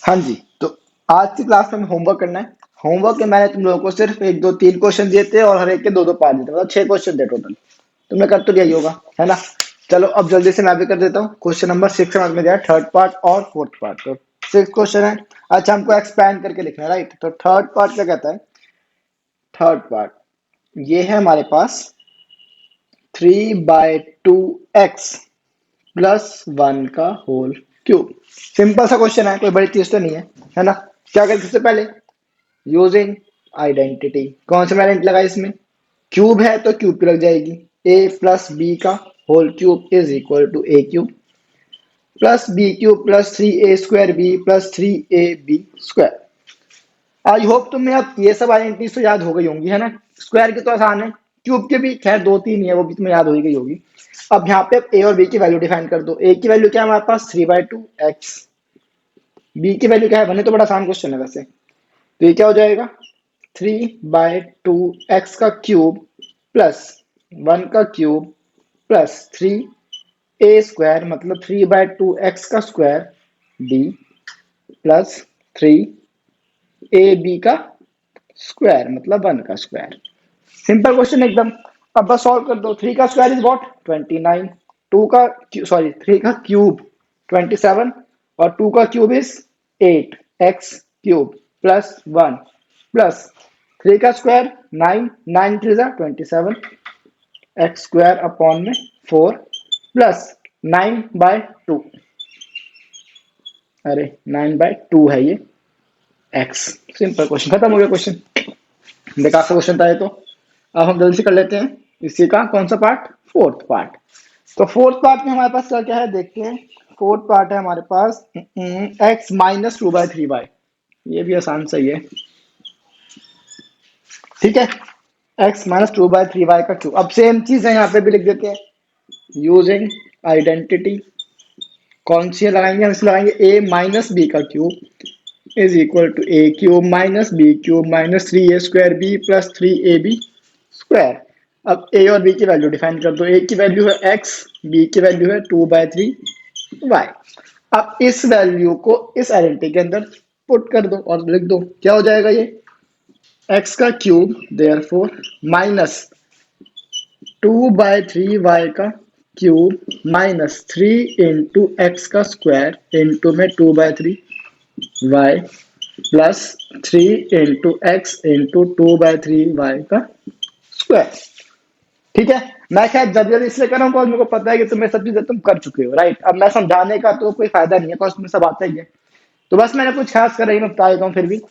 हाँ जी। तो आज की क्लास में हमें होमवर्क करना है। होमवर्क में मैंने तुम लोगों को सिर्फ एक दो तीन क्वेश्चन दिए थे और हर एक के दो दो पार्ट दिए थे, मतलब 6 क्वेश्चन थे टोटल। तुमने कर तो लिया ही होगा, है ना। चलो अब जल्दी से मैं भी कर देता हूँ। क्वेश्चन नंबर 6 समझ में दिया, थर्ड पार्ट और फोर्थ पार्ट। तो 6 क्वेश्चन है। अच्छा, हमको एक्सपैंड करके लिखना है, राइट। तो थर्ड पार्ट क्या कहता है? थर्ड पार्ट ये है हमारे पास 3/2x प्लस 1 का होल क्यूब। सिंपल सा क्वेश्चन है, कोई बड़ी चीज तो नहीं है ना। क्या करें सबसे पहले? Using identity. कौन सा आइडेंटिटी लगा इसमें? क्यूब है तो क्यूब की लग जाएगी। ए प्लस बी का whole cube is equal to a cube plus b cube plus 3a² b plus 3ab²। I hope तुम्हें अब ये सब आइडेंटिटीज तो याद हो गई होंगी, है ना। स्क्वायर की तो आसान है, क्यूब के भी खैर दो तीन ही है, वो भी तुम्हें याद हो ही गई होगी। अब यहाँ पे ए और बी की वैल्यू डिफाइन कर दो। ए की वैल्यू क्या है हमारे पास? 3/2x। बी की वैल्यू क्या है? बने तो बड़ा आसान क्वेश्चन है वैसे। तो ये क्या हो जाएगा? 3/2x का क्यूब प्लस 1 का क्यूब प्लस 3a² मतलब 3/2x का स्क्वायर b प्लस 3ab का स्क्वायर मतलब 1 का स्क्वायर। सिंपल क्वेश्चन एकदम। अब बस सॉल्व कर दो। 3 का स्क्वायर इज व्हाट? 29। 2 का सॉरी 3 का क्यूब 27 और 2 का cube is 8 x cube plus 1 plus 3 का स्क्वायर 9 9 3 जा 27 एक्स स्क्वायर अपॉन में 4 प्लस 9/2। अरे 9/2 है ये एक्स। सिंपल क्वेश्चन, खत्म हो गया क्वेश्चन। बेकार सा क्वेश्चन था ये तो। अब हम जल्दी से कर लेते हैं इसी का कौन सा पार्ट? Fourth part. तो फोर्थ पार्ट में हमारे पास क्या क्या है देखते हैं। फोर्थ पार्ट है हमारे पास x माइनस 2/3y। ये भी आसान सही है, ठीक है। x माइनस 2/3y का क्यूब। अब सेम चीज है यहाँ पे भी लिख देते हैं। Using identity. कौन सी लगाएंगे? हम इसे लगाएंगे a माइनस बी का cube is equal to a cube minus b cube minus 3a² b plus 3ab²। अब a और b की वैल्यू डिफाइन कर दो। a की वैल्यू है x, b की वैल्यू है 2/3y। अब इस वैल्यू को इस आइडेंटिटी के अंदर पुट कर दो और लिख दो। क्या हो जाएगा ये? x का क्यूब देयरफॉर माइनस 2/3y का क्यूब माइनस 3 × x का स्क्वायर इंटू में 2/3y plus 3 × x into 2/3y का स्क्वायर। ठीक है। मैं शायद जल्दी जल्दी इसलिए कर रहा हूँ मेरे को पता है कि तुम्हें सब चीजें तुम कर चुके हो, राइट। अब मैं समझाने का तो कोई फायदा नहीं है, बिकॉज तुम्हें सब आता ही है। तो बस मैंने कुछ खास कर रही मैं बता देता हूँ। फिर भी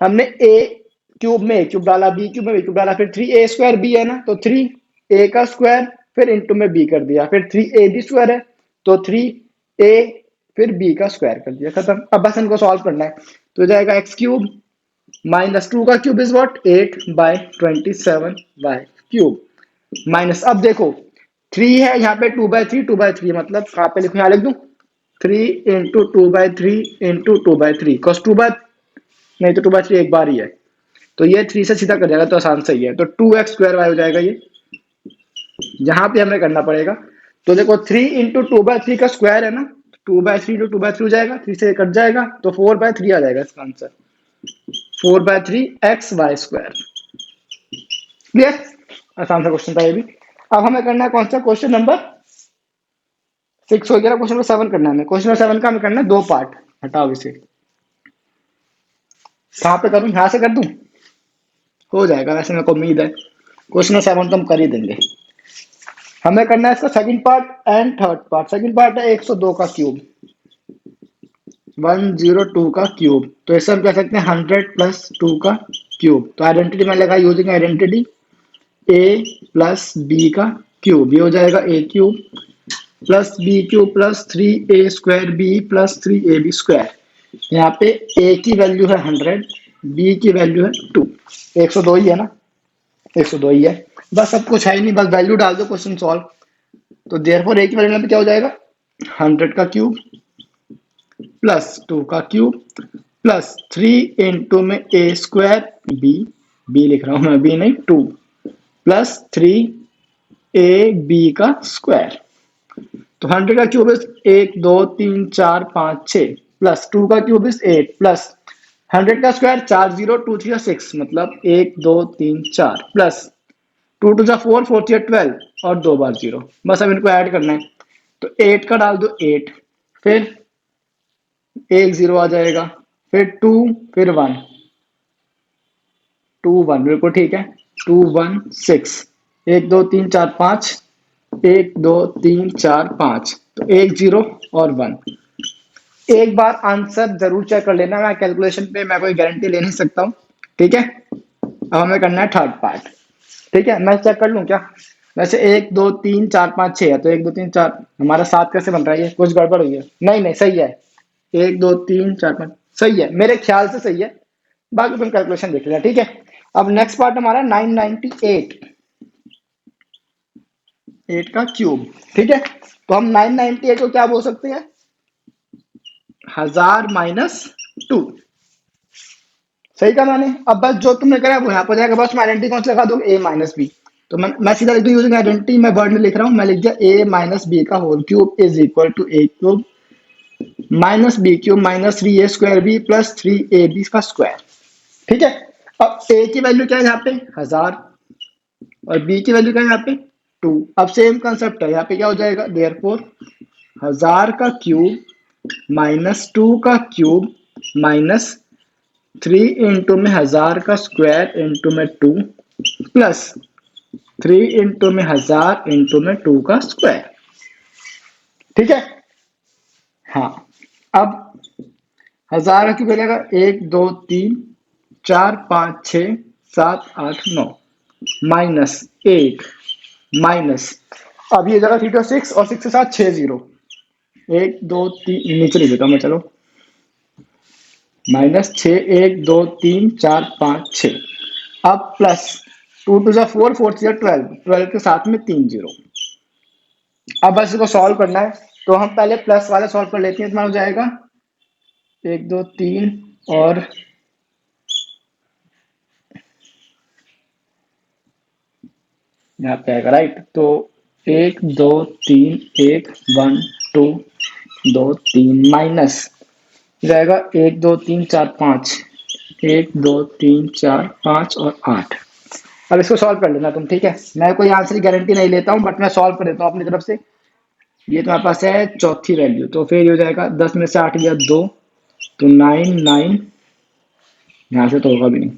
हमने ए क्यूब में ए क्यूब डाला, बी क्यूब में बी क्यूब डाला, फिर 3a² है ना, तो 3a का स्क्वायर फिर इंटू में बी कर दिया, फिर 3ab² है तो 3a फिर b का स्क्वायर कर दिया, खत्म। अब बस इनको सॉल्व करना है। तो जाएगा एक्स क्यूब माइनस 2 का cube is what? 8/27y cube minus. अब देखो 3 है यहाँ पे 2/3 मतलब कहाँ पे लिखूं? यहाँ लिख दूं 3 × 2/3 × 2/3 cos 2/, नहीं तो 2/3 एक बार ही है, तो ये 3 से सीधा कर जाएगा तो आसान सही है। तो 2x² हो जाएगा ये, जहां पे हमें करना पड़ेगा। तो देखो 3 × 2/3 का स्क्वायर है ना, 2/3 × 2/3 हो जाएगा, 3 से कट जाएगा तो 4/3 आ जाएगा इसका आंसर। 4/3xy²। क्लियर? आसान सा क्वेश्चन था ये भी। अब हमें करना है कौन सा? क्वेश्चन नंबर 6 हो गया। क्वेश्चन नंबर 7 करना है हमें। क्वेश्चन नंबर 7 का हमें करना है दो पार्ट। हटाओ इसे। कहाँ पे करूँ? यहाँ से कर दूं? हो जाएगा वैसे, मेरे को उम्मीद है क्वेश्चन नंबर 7 तो हम कर ही देंगे। हमें करना है इसका second part and third part. Second part है 102 का क्यूब, 102 का क्यूब। तो ऐसे हम कह सकते हैं 100 प्लस 2 का क्यूब। तो आइडेंटिटी में लगा using identity a plus b का क्यूब, ये हो जाएगा a cube plus b cube plus 3a² b plus 3ab²। यहाँ पे a की वैल्यू है 100, b की वैल्यू है 2। 102 ही है ना, 102 ही है। बस सब कुछ है ही नहीं, बस वैल्यू डाल दो, क्वेश्चन सॉल्व। तो देयरफॉर a की वैल्यू क्या हो जाएगा? 100 का क्यूब प्लस 2 का क्यूब प्लस 3 इंटू में a² बी लिख रहा हूं मैं, बी नहीं 2 प्लस 3ab का स्क्वायर। तो 100 का क्यूब है 1 2 3 4 5 6, प्लस 2 का क्यूब इज 8 प्लस 100 का स्क्वायर 4 0 2 3 6 मतलब 1 2 3 4 प्लस 2 2 4 4 3 12 और 2 बार 0। बस अब इनको ऐड करना है तो 8 का डाल दो 8 फिर एक 0 आ जाएगा फिर 2 फिर 1 2 1 बिल्कुल ठीक है 2 1 6 1 2 3 4 5 1 2 3 4 5 तो एक 0 और 1। एक बार आंसर जरूर चेक कर लेना, मैं कैलकुलेशन पे मैं कोई गारंटी ले नहीं सकता हूँ। ठीक है, अब हमें करना है थर्ड पार्ट। ठीक है, मैं चेक कर लूँ क्या? वैसे 1 2 3 4 5 6 है तो 1 2 3 4 हमारा 7 कैसे बन रहा है? ये कुछ गड़बड़ हुई है? नहीं नहीं सही है, 1 2 3 4 5 सही है, मेरे ख्याल से सही है, बाकी तुम कैलकुलेशन देख लेना। ठीक है, अब नेक्स्ट पार्ट हमारा 998 8 का क्यूब। ठीक है, तो हम 998 को क्या बोल सकते हैं? 1000 माइनस 2। सही कहा मैंने। अब बस जो तुमने करा वो यहाँ पर जाएगा, बस मैं आइडेंटिटी कौन सा लगा दूंगा? ए माइनस बी। तो मैं सीधा लिख दूँ यूजिंग आइडेंटिटी, मैं वर्ड में लिख रहा हूँ, मैं लिख दिया ए माइनस बी का whole cube is equal to a cube minus b cube minus 3 a square b plus 3 a b का स्क्वायर। ठीक है, अब ए की वैल्यू क्या है यहाँ पे? 1000 और बी की वैल्यू क्या है यहाँ पे? 2। अब सेम कंसेप्ट है, यहाँ पे क्या हो जाएगा? देयरफॉर 1000 का क्यूब माइनस 2 का क्यूब माइनस 3 इंटू में 1000 का स्क्वायर इंटू में 2 प्लस 3 इंटू में 1000 इंटू में 2 का स्क्वायर। ठीक है, हाँ अब 1000 का क्यूब बनेगा 1 2 3 4 5 6 7 8 9 माइनस 8 माइनस, अब ये जगह 3 to 6 और 6 के साथ 6 0 1 2 3 नीचे लिख देता हूँ मैं, चलो माइनस 6 1 2 3 4 5 6। अब प्लस 2 2 4 4 3 12 12 के साथ में 3 0। अब बस इसको सॉल्व करना है तो हम पहले प्लस वाले सॉल्व कर लेते हैं। इतना हो जाएगा 1 2 3 और यहाँ पे आएगा राइट, तो 1 2 3 1 1 2 2 3 माइनस जाएगा 1 2 3 4 5 1 2 3 4 5 और 8। अब इसको सॉल्व कर लेना तुम। ठीक है, मैं कोई आंसर की गारंटी नहीं लेता हूँ बट मैं सॉल्व कर देता हूँ अपनी तरफ से। ये तुम्हारे पास है चौथी वैल्यू, तो फिर ये हो जाएगा 10 में से 8 गया 2 तो 9 9, यहाँ से तो होगा भी नहीं।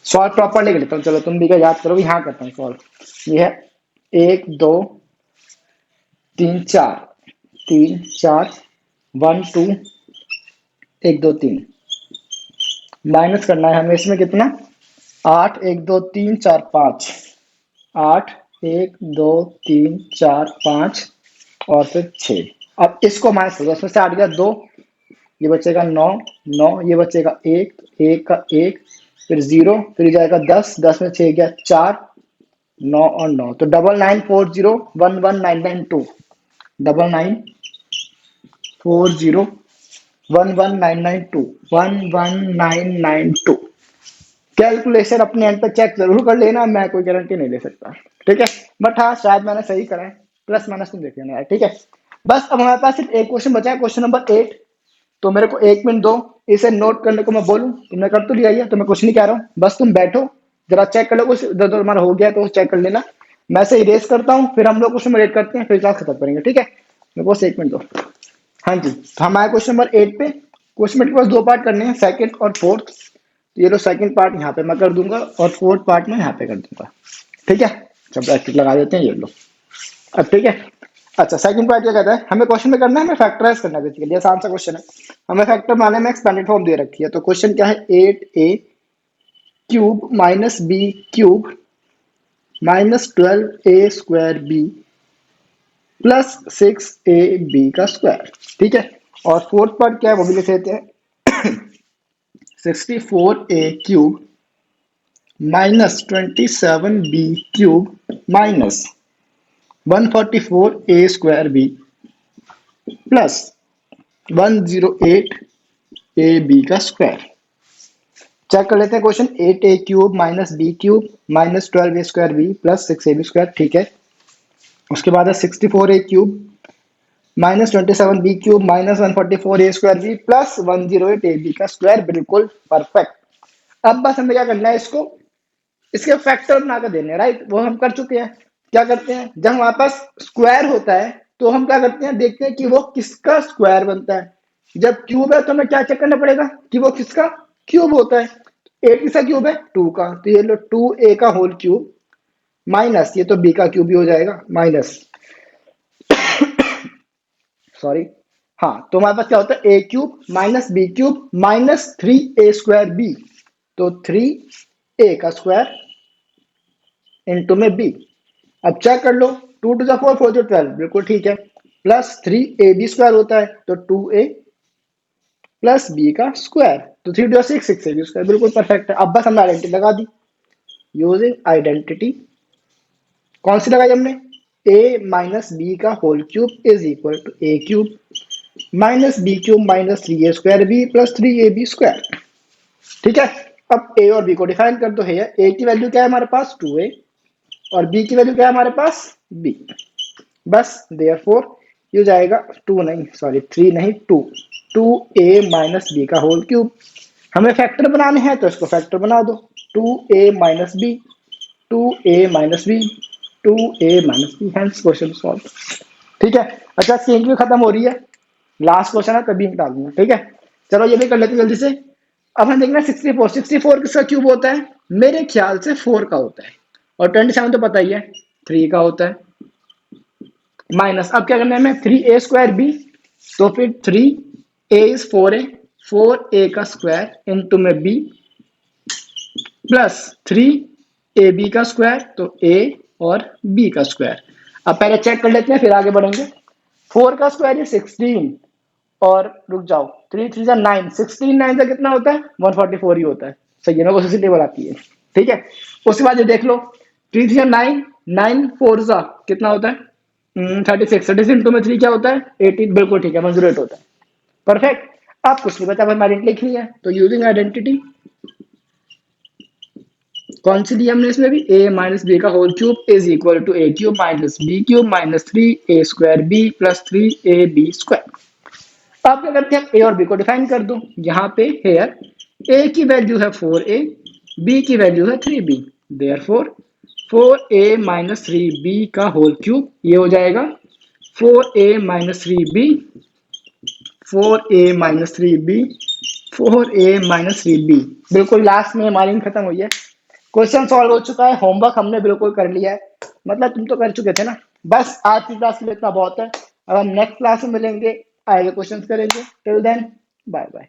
सॉल्व प्रॉपर लिख लेता हूँ, चलो तुम भी क्या याद करो, यहाँ करता हूँ सॉल्व। ये है 1 2 3 4 3 4 1 2 1 2 3 माइनस करना है हमें इसमें कितना? 8 1 2 3 4 5 8 1 2 3 4 5 और फिर 6। अब इसको माइनस करो, इसमें से 8 गया 2, ये बचेगा 9 9, ये बचेगा 1 1 का 1 फिर 0 फिर जाएगा 10 10 में 6 गया 4 9 और 9 तो 9940 11992 9940 11992 11992। कैलकुलेशन अपने एंड पे चेक जरूर कर लेना, मैं कोई गारंटी नहीं ले सकता। ठीक है, बट हाँ शायद मैंने सही करा है, प्लस माइनस तुम देख लेना यार। ठीक है, बस अब हमारे पास सिर्फ एक क्वेश्चन बचा है, क्वेश्चन नंबर 8। तो मेरे को 1 मिनट दो इसे नोट करने को, मैं बोलूं तुमने कर तो लिया है, तो मैं कुछ नहीं कह रहा हूँ, बस तुम बैठो जरा चेक कर लो, कुछ इधर उधर हमारा हो गया तो चेक कर लेना। मैं से इरेज करता हूँ फिर हम लोग क्वेश्चन रेट करते हैं, फिर क्लास खत्म करेंगे। ठीक है, मेरे को 1 मिनट दो। हाँ जी, तो हम आए क्वेश्चन नंबर 8 पे। क्वेश्चन के पास 2 पार्ट करने हैं, सेकंड और फोर्थ। ये लो सेकंड पार्ट यहाँ पे मैं कर दूंगा और फोर्थ पार्ट में यहाँ पे कर दूंगा। ठीक है, सब ब्रैकेट लगा देते हैं, ये लो। अब ठीक है, अच्छा सेकंड पार्ट क्या कहता है? हमें क्वेश्चन में करना है, हमें फैक्टराइज करना है बेसिकली, आसान सा क्वेश्चन है। हमें फैक्टर माने में एक्सपेंडेड फॉर्म दे रखी है, तो क्वेश्चन क्या है? 8a cube minus b cube minus 12a square b plus 6ab का स्क्वायर। ठीक है, और फोर्थ पार्ट क्या है वो भी लिख लेते हैं 64a cube minus 27b cube minus 144a square b plus 108ab का स्क्वायर। चेक कर लेते हैं question. 8a cube minus b cube minus 12a square b plus 6ab square. ठीक है, उसके बाद है 64a cube -27b³ -144a² plus 108ab का स्क्वायर, बिल्कुल परफेक्ट। अब बस हमें क्या करना है, इसको इसके फैक्टर बना कर देने, राइट, वो हम कर चुके हैं। क्या करते हैं, जब हमारे पास स्क्वायर होता है तो हम क्या करते हैं, देखते हैं कि वो किसका स्क्वायर बनता है। जब क्यूब है तो हमें क्या चेक करना पड़ेगा कि वो किसका क्यूब होता है। ए किसका क्यूब है, 2 का, तो ये लो 2a का होल क्यूब माइनस, ये तो b का क्यूब भी हो जाएगा, माइनस, सॉरी, हाँ, तो हमारे पास क्या होता है, a³ - b³ -3a²b, तो 3a का स्क्वायर इंटू में b। अब चेक कर लो, 2 टू 4, 4 टू 12, बिल्कुल ठीक है, प्लस 3ab² होता है, तो 2a प्लस b का स्क्वायर, तो 3 टू 6, 6ab स्क्वायर, बिल्कुल परफेक्ट है। अब बस हमने आइडेंटिटी लगा दी, यूजिंग आइडेंटिटी, कौन सी लगाई हमने, a माइनस बी का whole cube is equal to a³ -b³ -3a²b plus 3ab²। ठीक है, अब a और b को डिफाइन कर दो। है a की वैल्यू क्या है हमारे पास, 2a, और b की वैल्यू क्या है हमारे पास, b। बस देयरफॉर ये हो जाएगा 2 नहीं, सॉरी 3 नहीं, 2, 2a माइनस बी का होल क्यूब। हमें फैक्टर बनाने हैं तो इसको फैक्टर बना दो, 2a minus b, 2a minus b, 2a minus b, hence question solve. ठीक है, अच्छा सीन भी खत्म हो रही है, लास्ट क्वेश्चन है तभी निकाल दूंगा। ठीक है, चलो ये भी कर लेते हैं जल्दी से। अब हम देखना 64, 64 किसका क्यूब होता है, मेरे ख्याल से 4 का होता है, और 27 तो पता ही है 3 का होता है, माइनस, अब क्या करना है हमें, 3a²b, तो फिर 3a इज 4a, 4a का स्क्वायर इंटू में b प्लस 3ab का स्क्वायर, तो a और b का स्क्वायर। अब पहले चेक कर लेते हैं फिर आगे बढ़ेंगे। 4 का स्क्वायर है 16, और रुक जाओ, 3 3 9, 16 9 से कितना होता है, 144 ही होता है, सही है ना, वो सी टेबल आती है। ठीक है, उसके बाद ये देख लो, 3 3 9, 9 4 सा कितना होता है, 36, 36 इंटू में 3 क्या होता है, 18, बिल्कुल ठीक है, 108 होता है, परफेक्ट। अब कुछ नहीं बचा, बस आइडेंटिटी लिखनी है, तो यूजिंग आइडेंटिटी, कौन सी दी हमने इसमें भी, a माइनस बी का whole cube is equal to a³ -b³ -3a²b plus 3ab²। आप क्या करते हैं, a और b को डिफाइन कर दो। यहाँ पे हेयर a की वैल्यू है 4a, b की वैल्यू है 3b, therefore 4a minus 3b का होल क्यूब, ये हो जाएगा 4a minus 3b, 4a minus 3b, 4a minus 3b, बिल्कुल लास्ट में हमारी खत्म हुई है। क्वेश्चन सॉल्व हो चुका है, होमवर्क हमने बिल्कुल कर लिया है, मतलब तुम तो कर चुके थे ना। बस आज की क्लास के लिए इतना बहुत है, अब हम नेक्स्ट क्लास में मिलेंगे, आगे क्वेश्चंस करेंगे। Till then bye bye.